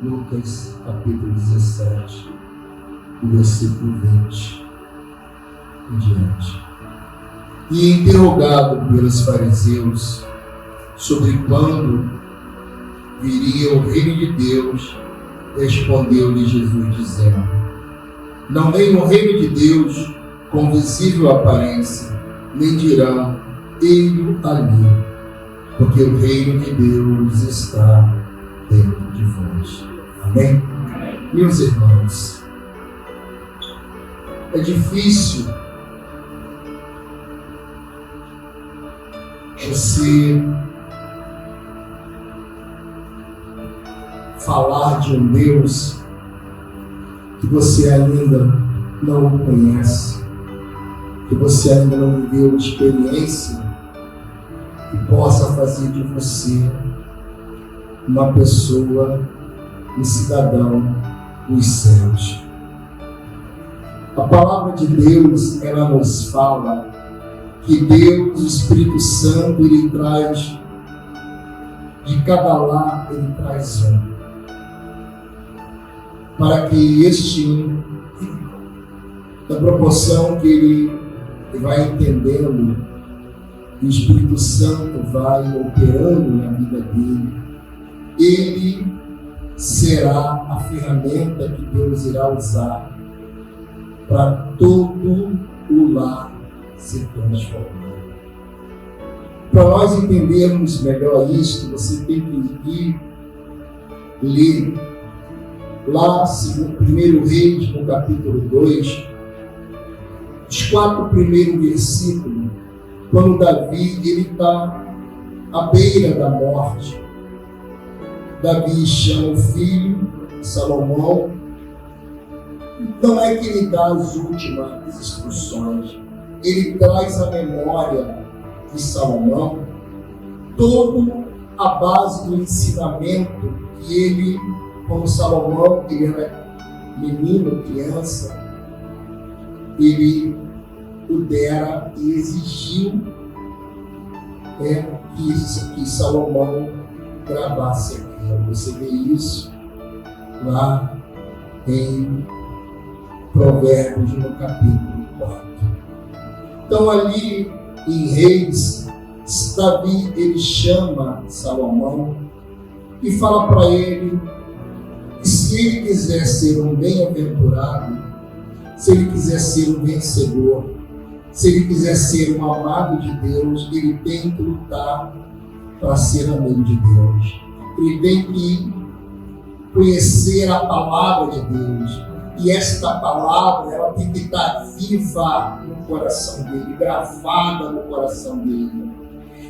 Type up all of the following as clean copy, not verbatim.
Lucas capítulo 17, do versículo 20 em diante. E interrogado pelos fariseus sobre quando viria o reino de Deus, respondeu-lhe Jesus dizendo: não vem o reino de Deus com visível aparência, nem dirão ele ali, porque o reino de Deus está dentro de vós. Amém? Meus irmãos, é difícil você falar de um Deus que você ainda não conhece, que você ainda não viveu experiência que possa fazer de você uma pessoa, um cidadão dos céus. A palavra de Deus, ela nos fala que Deus, o Espírito Santo, ele traz de cada lar, ele traz um, para que este um, da proporção que ele vai entendendo, o Espírito Santo vai operando na vida dele, ele será a ferramenta que Deus irá usar para todo o lar se transformar. Para nós entendermos melhor isto, você tem que ir ler lá, segundo 1 Reis, no capítulo 2, os 4 primeiros versículos, quando Davi está à beira da morte. Davi chama o filho, Salomão. Não é que ele dá as últimas instruções, ele traz a memória de Salomão, toda a base do ensinamento que ele, como Salomão, que era menino, criança, ele pudera e exigiu que Salomão gravasse aquilo. Você vê isso lá em Provérbios, no capítulo 4. Então, ali em Reis, Davi, ele chama Salomão e fala para ele que se ele quiser ser um bem-aventurado, se ele quiser ser um vencedor, se ele quiser ser um amado de Deus, ele tem que lutar para ser amigo de Deus. Ele tem que conhecer a palavra de Deus. E esta palavra, ela tem que estar viva no coração dele, gravada no coração dele.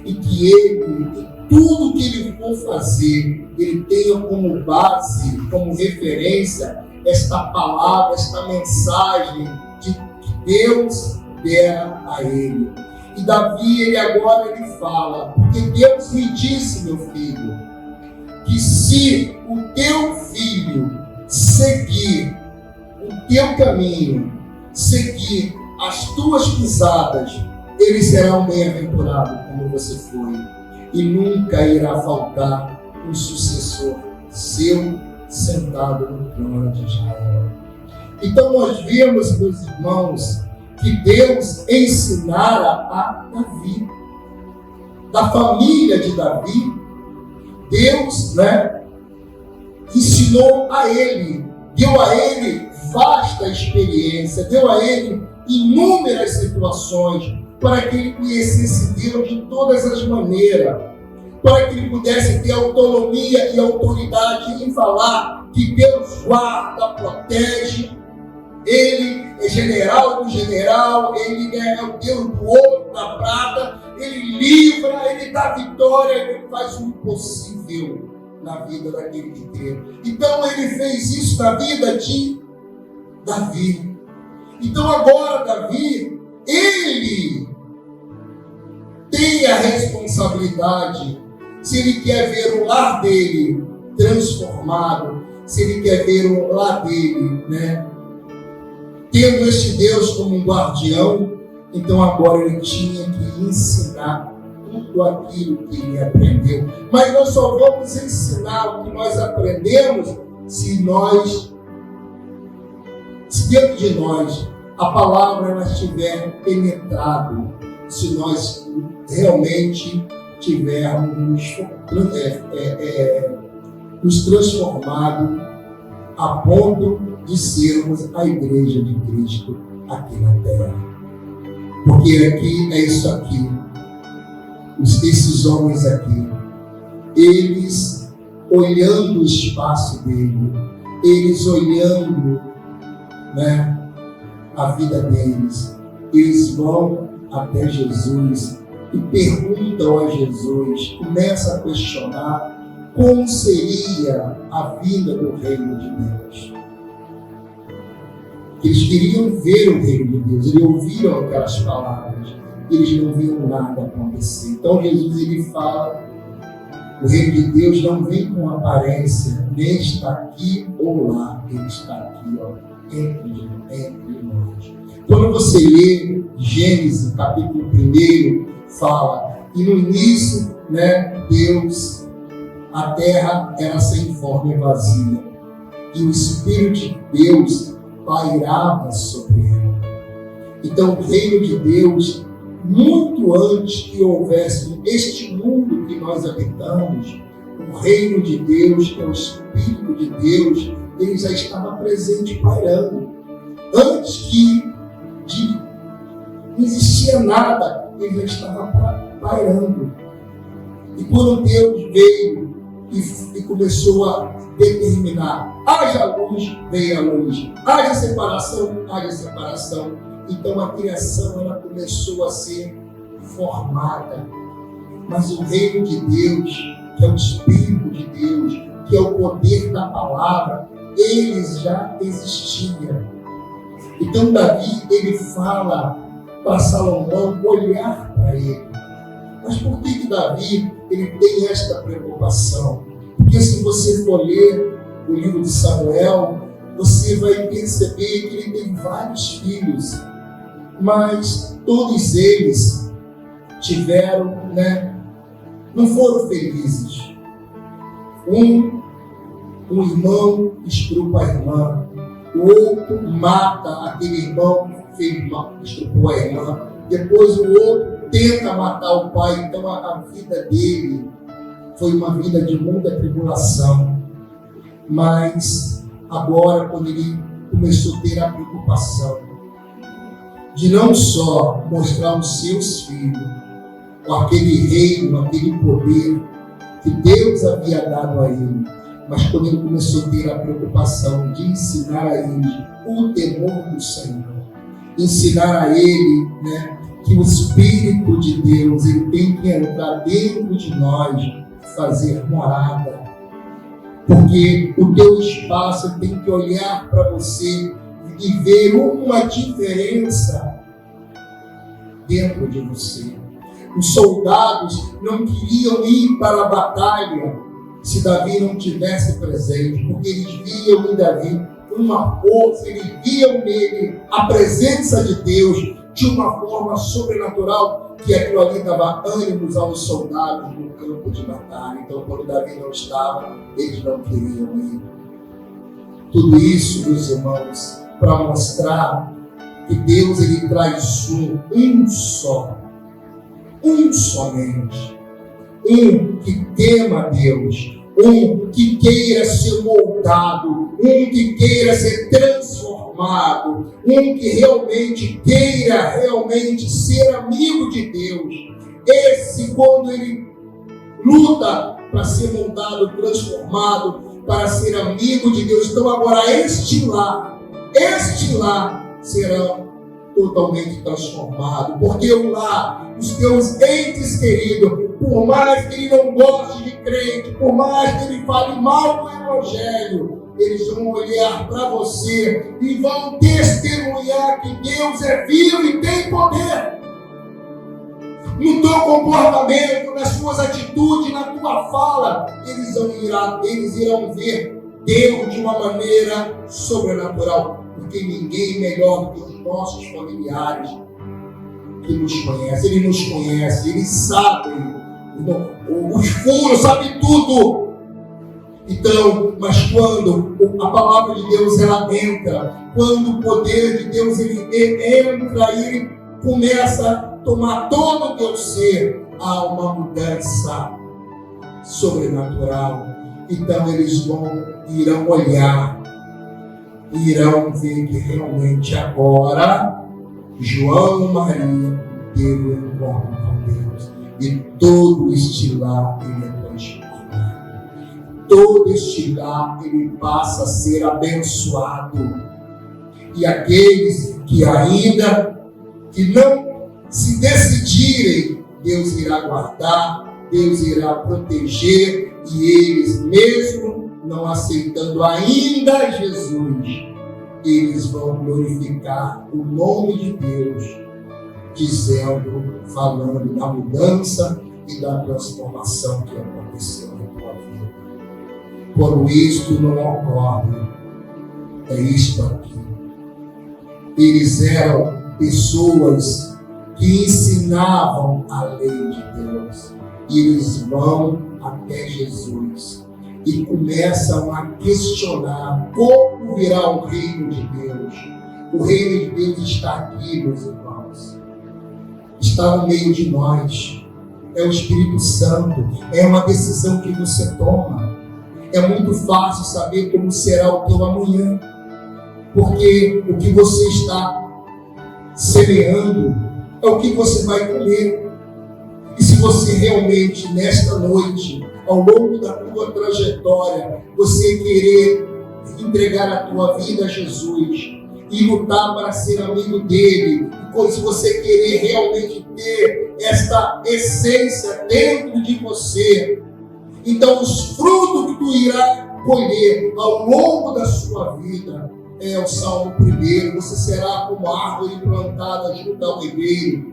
E que ele, tudo que ele for fazer, ele tenha como base, como referência, esta palavra, esta mensagem que Deus dera a ele. E Davi, ele fala: porque Deus me disse, meu filho, que se o teu filho seguir o teu caminho, seguir as tuas pisadas, ele será um bem-aventurado como você foi, e nunca irá faltar um sucessor seu sentado no trono de Israel. Então nós vemos, meus irmãos, que Deus ensinara a Davi, da família de Davi. Deus, ensinou a ele, deu a ele vasta experiência, deu a ele inúmeras situações para que ele conhecesse Deus de todas as maneiras, para que ele pudesse ter autonomia e autoridade em falar que Deus guarda, protege. Ele é general do general, ele é o Deus do ouro, da prata, ele livra, ele dá vitória, ele faz o impossível na vida daquele que crê. Então ele fez isso na vida de Davi. Então agora Davi, ele tem a responsabilidade, se ele quer ver o lar dele transformado, se ele quer ver o lar dele, tendo este Deus como um guardião, então agora ele tinha que ensinar tudo aquilo que ele aprendeu. Mas nós só vamos ensinar o que nós aprendemos se dentro de nós a palavra ela estiver penetrado, se nós realmente tivermos nos transformado a ponto de sermos a igreja de Cristo aqui na terra. Porque aqui é isso aqui. Esses homens aqui, eles olhando o espaço dele, eles olhando, né, a vida deles, eles vão até Jesus e perguntam a Jesus, começam a questionar como seria a vinda do reino de Deus. Eles queriam ver o reino de Deus, eles ouviram aquelas palavras, eles não viram nada acontecer. Então Jesus ele fala, o reino de Deus não vem com aparência, nem está aqui ou lá, ele está aqui, ó, entre nós. Quando você lê Gênesis, capítulo 1, fala, e no início, né, Deus, a terra era sem forma e vazia, e o Espírito de Deus pairava sobre ela. Então o reino de Deus, muito antes que houvesse este mundo que nós habitamos, o reino de Deus, que é o Espírito de Deus, ele já estava presente, pairando. Antes que não existia nada, ele já estava pairando. E quando Deus veio e começou a determinar, haja luz, veio a luz, haja separação. Então a criação ela começou a ser formada. Mas o reino de Deus, que é o Espírito de Deus, que é o poder da palavra, eles já existiam. Então Davi, ele fala para Salomão olhar para ele. Mas por que Davi ele tem esta preocupação? Porque se você for ler o livro de Samuel, você vai perceber que ele tem vários filhos, mas todos eles tiveram, né, não foram felizes. Um irmão estrupa a irmã, o outro mata aquele irmão que estrupou a irmã, depois o outro tenta matar o pai. Então a vida dele foi uma vida de muita tribulação. Mas agora, quando ele começou a ter a preocupação de não só mostrar os seus filhos com aquele reino, aquele poder que Deus havia dado a ele, mas quando ele começou a ter a preocupação de ensinar a ele o temor do Senhor, ensinar a ele, né, que o Espírito de Deus ele tem que entrar dentro de nós, fazer morada, porque o teu espaço tem que olhar para você e ver uma diferença dentro de você. Os soldados não queriam ir para a batalha se Davi não tivesse presente, porque eles viam em Davi uma força, eles viam nele a presença de Deus de uma forma sobrenatural, que aquilo ali dava ânimos aos soldados no campo de batalha. Então, quando Davi não estava, eles não queriam ir. Tudo isso, meus irmãos, para mostrar que Deus ele traz um somente, um que tema a Deus, um que queira ser moldado, um que queira ser transformado, um que realmente queira ser amigo de Deus. Esse, quando ele luta para ser moldado, transformado, para ser amigo de Deus, então agora este lá será totalmente transformado, porque o lar, os teus entes queridos, por mais que ele não goste de crente, por mais que ele fale mal do Evangelho, eles vão olhar para você e vão testemunhar que Deus é vivo e tem poder. No teu comportamento, nas tuas atitudes, na tua fala, eles irão ver Deus de uma maneira sobrenatural, porque ninguém melhor do que os nossos familiares que nos conhecem. Ele nos conhece, ele sabe os furos, sabe tudo. Então, mas quando a palavra de Deus ela entra, quando o poder de Deus ele entra e ele começa a tomar todo o teu ser, há uma mudança sobrenatural. Então eles irão olhar e irão ver que realmente agora João e Maria teve um encontro com Deus e todo este lar ele é transformado. Todo este lar ele passa a ser abençoado. E aqueles que ainda que não se decidirem, Deus irá guardar, Deus irá proteger, e eles mesmo não aceitando ainda Jesus, eles vão glorificar o nome de Deus, dizendo, falando da mudança e da transformação que aconteceu na tua vida. Quando isto não ocorre, é isto aqui. Eles eram pessoas que ensinavam a lei de Deus. E eles vão até Jesus e começam a questionar como virá o reino de Deus. O reino de Deus está aqui, meus irmãos. Está no meio de nós. É o Espírito Santo. É uma decisão que você toma. É muito fácil saber como será o teu amanhã. Porque o que você está semeando é o que você vai comer. E se você realmente, nesta noite, ao longo da tua trajetória, você querer entregar a tua vida a Jesus e lutar para ser amigo dele, e se você querer realmente ter esta essência dentro de você, então os frutos que tu irá colher ao longo da sua vida é o Salmo 1, você será como árvore plantada junto ao ribeiro.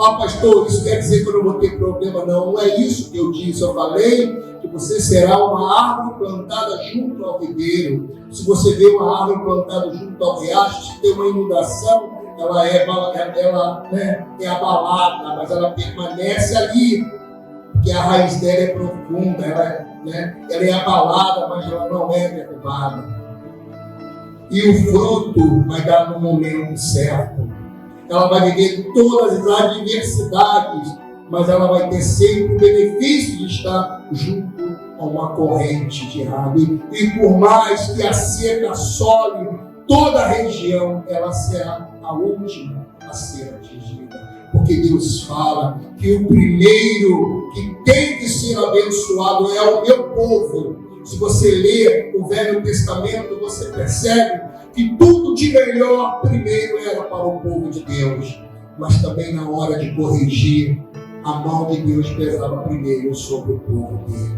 Ah, pastor, isso quer dizer que eu não vou ter problema? Não, não é isso que eu disse. Eu falei que você será uma árvore plantada junto ao ribeiro. Se você vê uma árvore plantada junto ao riacho, se tem uma inundação, ela é abalada, mas ela permanece ali, porque a raiz dela é profunda, ela é abalada, mas ela não é derrubada. E o fruto vai dar no momento certo. Ela vai viver todas as adversidades, mas ela vai ter sempre o benefício de estar junto a uma corrente de água. E por mais que a seca assole toda a região, ela será a última a ser atingida. Porque Deus fala que o primeiro que tem que ser abençoado é o meu povo. Se você ler o Velho Testamento, você percebe que tudo de melhor primeiro era para o povo de Deus, mas também na hora de corrigir, a mão de Deus pesava primeiro sobre o povo dele.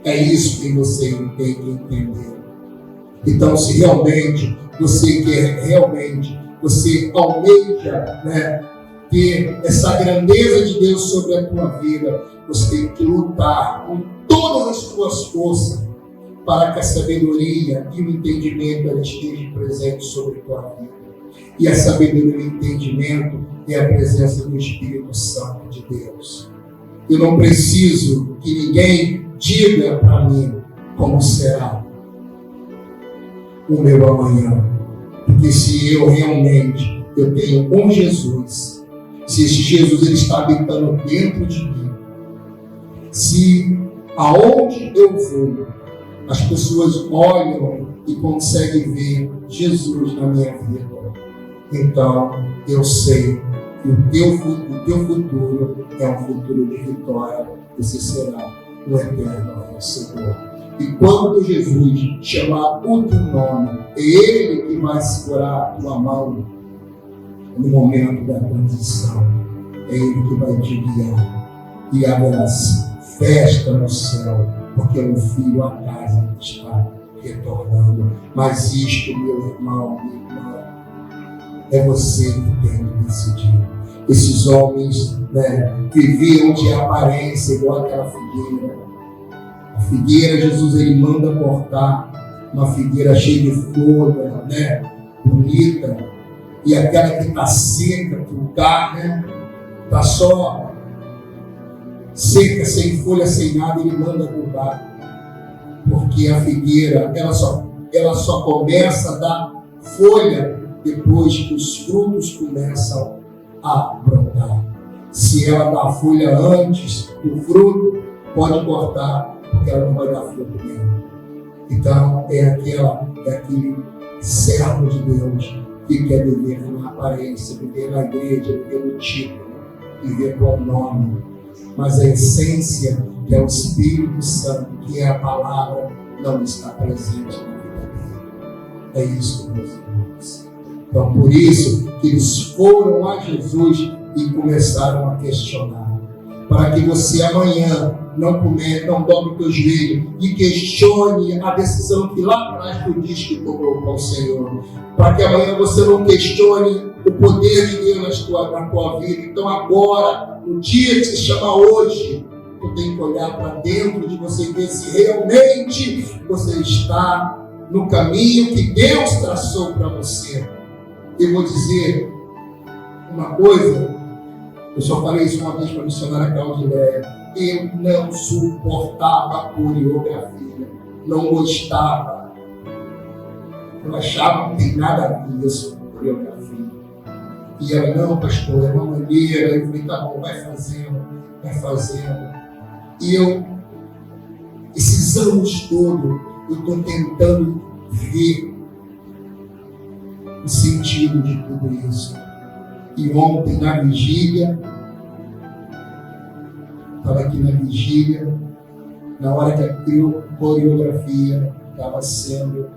É isso que você tem que entender. Então, se realmente você quer, você almeja, ter essa grandeza de Deus sobre a tua vida, você tem que lutar com todas as tuas forças para que a sabedoria e o entendimento estejam presentes sobre a tua vida. E a sabedoria e o entendimento é a presença do Espírito Santo de Deus. Eu não preciso que ninguém diga para mim como será o meu amanhã. Porque se eu realmente tenho um Jesus, se esse Jesus ele está habitando dentro de mim, se aonde eu vou, as pessoas olham e conseguem ver Jesus na minha vida, então eu sei que o teu futuro é um futuro de vitória. Você será o eterno vencedor. E quando Jesus chamar o teu nome, é Ele que vai segurar a tua mão no momento da transição. É Ele que vai te guiar. E haverá festa no céu, porque o filho a casa está retornando. Mas isto, meu irmão, minha irmã, é você que tem que decidir. Esses homens viviam de aparência igual aquela figueira. A figueira, Jesus ele manda cortar uma figueira cheia de folha, bonita, e aquela que está seca, que o carro está só seca, sem folha, sem nada, ele manda derrubar. Porque a figueira, ela só começa a dar folha depois que os frutos começam a brotar. Se ela dá folha antes do fruto, pode cortar, porque ela não vai dar fruto mesmo. Então, é aquele servo de Deus que quer viver na aparência, viver na igreja, viver no título, viver com o nome. Mas a essência, que é o Espírito Santo, que é a palavra, não está presente na vida dele. É isso, meus irmãos. Então, por isso que eles foram a Jesus e começaram a questionar. Para que você amanhã não dobre o teu joelho e questione a decisão que lá atrás tu diz que tomou com o Senhor. Para que amanhã você não questione o poder de Deus na tua vida. Então agora, no dia que se chama hoje, tu tem que olhar para dentro de você e ver se realmente você está no caminho que Deus traçou para você. Eu vou dizer uma coisa, eu só falei isso uma vez para a missionária Claudileia. Eu não suportava a coreografia, não gostava. Eu achava que não tem nada a ver isso com coreografia. E ela, não, pastor, é uma maneira. Eu falei, tá bom, vai fazendo. E eu, esses anos todos, eu estou tentando ver o sentido de tudo isso. E ontem, na vigília, estava aqui na vigília, na hora que a coreografia estava sendo,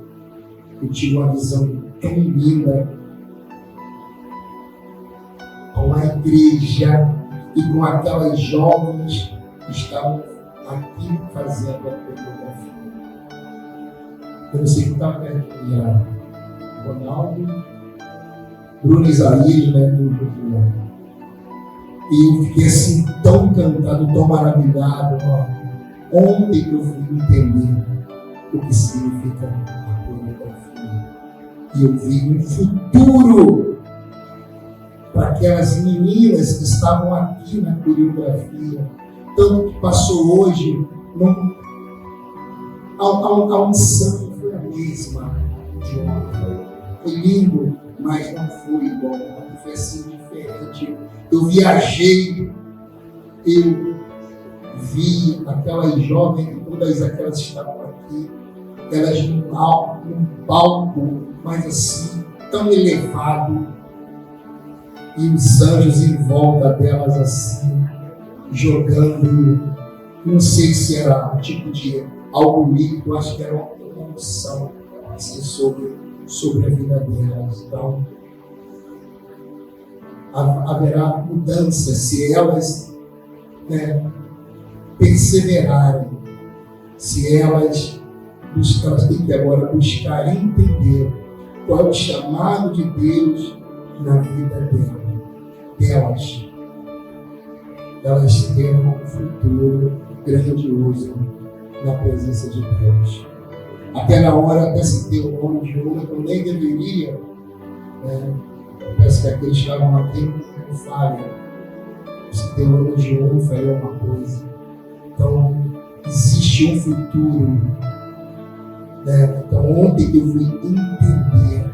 eu tive uma visão tão linda com a igreja e com aquelas jovens que estavam aqui fazendo a coreografia. Eu não sei o que estava perto de Ronaldo, Bruno Isaías, né? E eu fiquei assim tão encantado, tão maravilhado. Ontem que eu fui entender o que significa a coreografia. E eu vi um futuro para aquelas meninas que estavam aqui na coreografia. Tanto que passou hoje, a unção foi a mesma de ontem. Foi lindo, mas não foi igual. Foi assim diferente. Eu viajei, eu vi aquelas jovens, todas aquelas que estavam aqui, elas num palco, mas assim, tão elevado, e os anjos em volta delas assim, jogando, não sei se era tipo de algo líquido, acho que era uma unção assim, sobre a vida delas. Então, haverá mudança se elas perseverarem, se elas têm que agora buscar entender qual é o chamado de Deus na vida delas. Elas terão um futuro grandioso na presença de Deus. Até na hora, até se ter o nome de uma que eu nem deveria, parece que aqueles que estavam aqui não falham. Se tem o nome de um, falhou uma coisa. Então, existe um futuro. Então, ontem que eu fui entender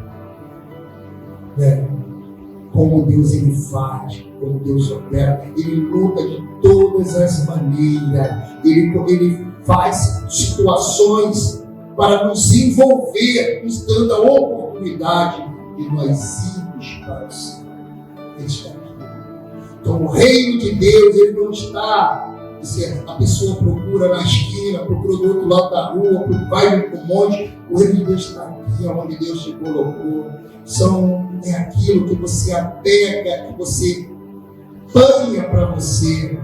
como Deus ele faz, como Deus opera, ele luta de todas as maneiras, ele faz situações para nos envolver, nos dando a oportunidade de nós irmos para o Senhor. Ele está aqui. Então o reino de Deus, ele não está, se a pessoa procura na esquina, procura do outro lado da rua, vai no monte, o reino de Deus está aqui, onde Deus te colocou. É aquilo que você apega, que você banha para você,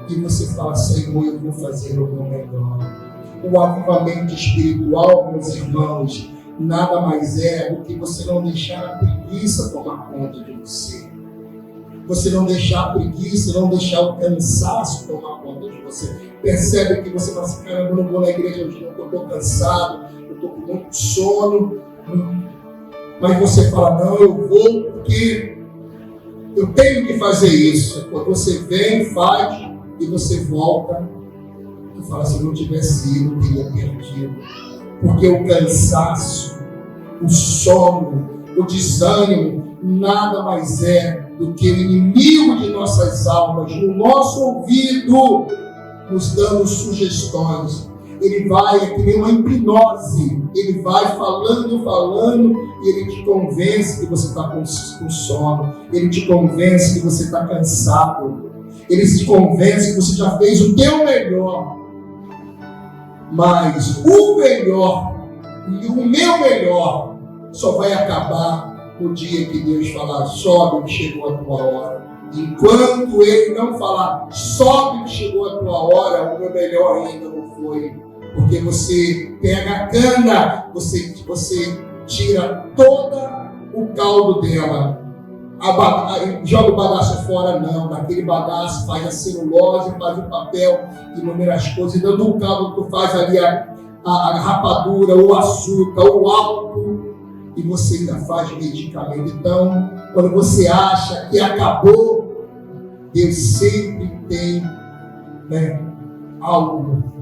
e você fala, Senhor, eu vou fazer o meu melhor. O avivamento espiritual, meus irmãos, nada mais é do que você não deixar a preguiça tomar conta de você. Você não deixar a preguiça, não deixar o cansaço tomar conta de você. Percebe que você fala assim, cara, eu não vou na igreja hoje, eu estou cansado, eu estou com muito sono. Mas você fala, não, eu vou porque eu tenho que fazer isso. Quando você vem, faz, e você volta Tu fala, se eu não tivesse ido, eu teria perdido. Porque o cansaço, o sono, o desânimo, nada mais é do que o inimigo de nossas almas, no nosso ouvido, nos dando sugestões. Ele vai, é que nem uma hipnose, ele vai falando, e ele te convence que você está com sono, ele te convence que você está cansado, ele te convence que você já fez o teu melhor, mas o melhor, e o meu melhor, só vai acabar no dia que Deus falar, sobe que chegou a tua hora. Enquanto ele não falar, sobe que chegou a tua hora, o meu melhor ainda não foi. Porque você pega a cana, você tira todo o caldo dela, joga o bagaço fora, não. Daquele bagaço faz a celulose, faz o papel, inúmeras coisas, e dando o caldo tu faz ali a rapadura, o açúcar, o álcool, e você ainda faz medicamento. Então, quando você acha que acabou, Deus sempre tem algo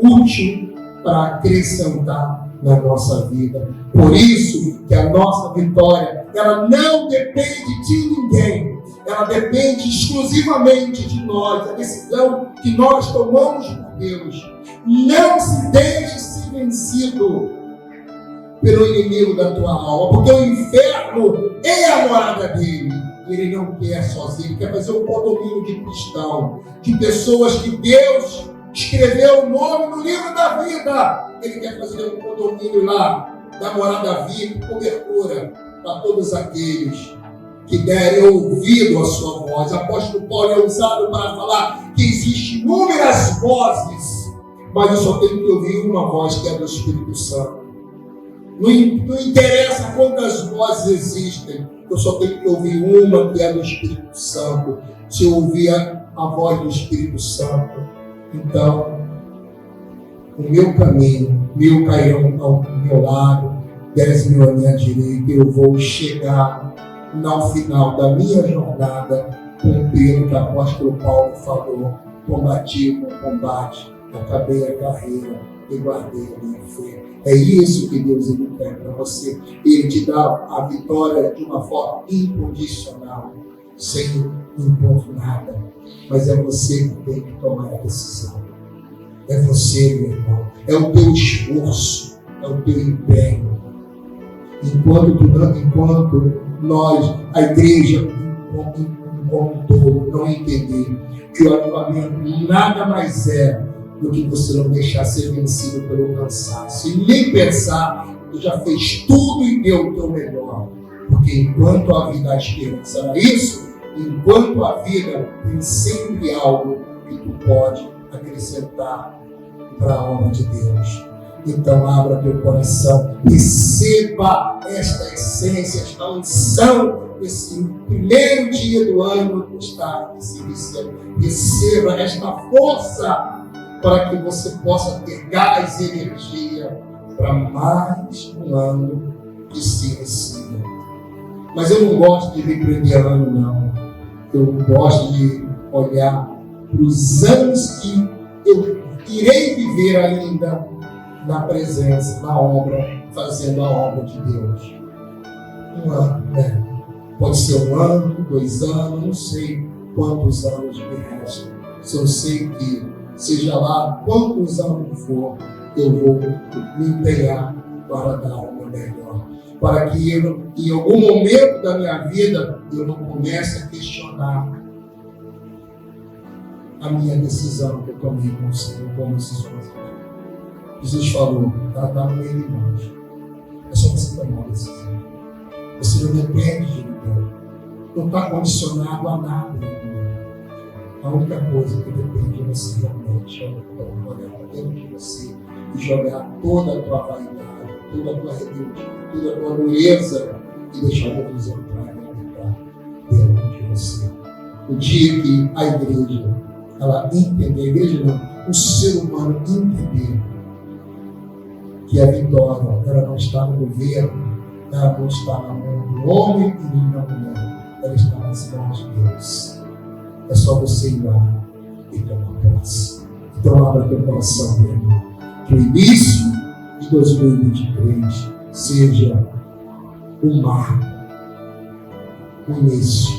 útil para acrescentar na nossa vida. Por isso que a nossa vitória, ela não depende de ninguém, ela depende exclusivamente de nós, a decisão que nós tomamos por Deus. Não se deixe ser vencido pelo inimigo da tua alma, porque o inferno é a morada dele. Ele não quer sozinho, ele quer fazer um condomínio de cristão, de pessoas que Deus escreveu o nome no livro da vida. Ele quer fazer um condomínio lá, da morada viva, cobertura para todos aqueles que derem ouvido à sua voz. O apóstolo Paulo é usado para falar que existem inúmeras vozes, mas eu só tenho que ouvir uma voz, que é do Espírito Santo. Não interessa quantas vozes existem, eu só tenho que ouvir uma, que é do Espírito Santo. Se eu ouvir a voz do Espírito Santo, então o meu caminho, mil cairão ao meu lado, 10.000 à minha direita, eu vou chegar no final da minha jornada, cumprindo o que o apóstolo Paulo falou: combati o combate, acabei a carreira e guardei a minha fé. É isso que Deus quer para você. Ele te dá a vitória de uma forma incondicional, sem impor nada. Mas é você que tem que tomar a decisão. É você, meu irmão. É o teu esforço, é o teu empenho. Enquanto nós, a igreja, como um todo, não entender que o avivamento nada mais é do que você não deixar ser vencido pelo cansaço. E nem pensar que já fez tudo e deu o teu melhor. Porque enquanto a vida há esperança, não é isso? Enquanto a vida tem sempre algo que tu pode acrescentar para a obra de Deus. Então abra teu coração, receba esta essência, esta unção, esse primeiro dia do ano que está se iniciando. Receba esta força para que você possa ter gás e energia para mais um ano que se inicia. Mas eu não gosto de repreender ano, não. Eu gosto de olhar para os anos que eu irei viver ainda na presença, na obra, fazendo a obra de Deus. Um ano, né? Pode ser 1 ano, 2 anos, não sei quantos anos me restam. Só sei que, seja lá quantos anos for, eu vou me empenhar para dar o meu melhor. Para que eu, em algum momento da minha vida, eu não comece a questionar a minha decisão que eu tomei com o Senhor, como decisões. Jesus falou, ela está no meio de nós. É só você tomar uma decisão. Você não depende de ninguém. Não está condicionado a nada. A única coisa que depende de você realmente é olhar para dentro de você e jogar toda a tua vaidade, toda a tua rebeldia, toda a tua dureza e deixar Deus entrar e habitar dentro de você. O dia que a igreja, ela entender, a igreja não, o ser humano entender que a vitória, ela não está no governo, ela não está na mão do homem e nem da mulher, ela está nas mãos de Deus. É só você ir lá e tomar posse. Então abra teu coração para mim. Que o início de 2023 seja um marco, o início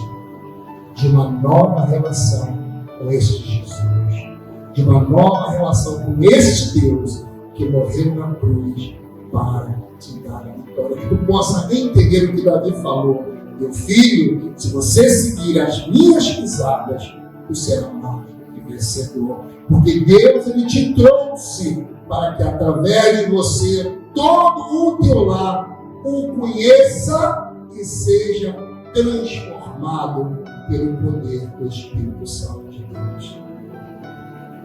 de uma nova relação com este Jesus, de uma nova relação com este Deus que morreu na cruz para te dar a vitória. Que tu possa entender o que Davi falou. Meu filho, se você seguir as minhas pisadas, tu serás mais do que vencedor. Porque Deus, Ele te trouxe para que através de você todo o teu lar o conheça e seja transformado pelo poder do Espírito Santo de Deus.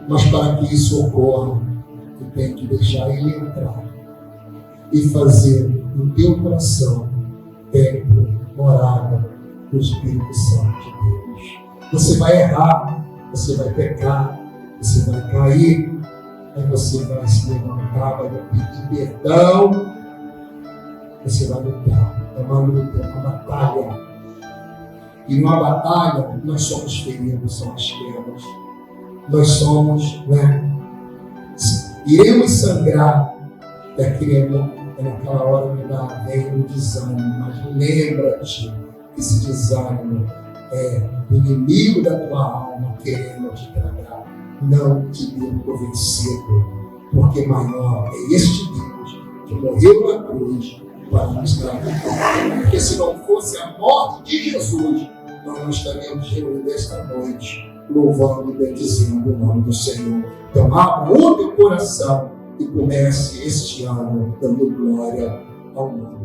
Mas para que isso ocorra, tu tem que deixar Ele entrar e fazer no teu coração templo, morada do Espírito Santo de Deus. Você vai errar, você vai pecar, você vai cair, aí você vai se levantar, vai pedir perdão, você vai lutar. É uma luta, é uma batalha. E numa batalha, nós somos feridos, somos quedas. Nós somos, iremos sangrar naquela hora que vem um desânimo, mas lembra-te que esse desânimo é o inimigo da tua alma querendo te tragar. Não te dê por vencido, porque maior é este Deus que morreu na cruz para nos dar a vitória. Porque se não fosse a morte de Jesus, nós não estaríamos reunidos esta noite, louvando e bendizendo o nome do Senhor. Então abra o teu coração e comece este ano dando glória ao nome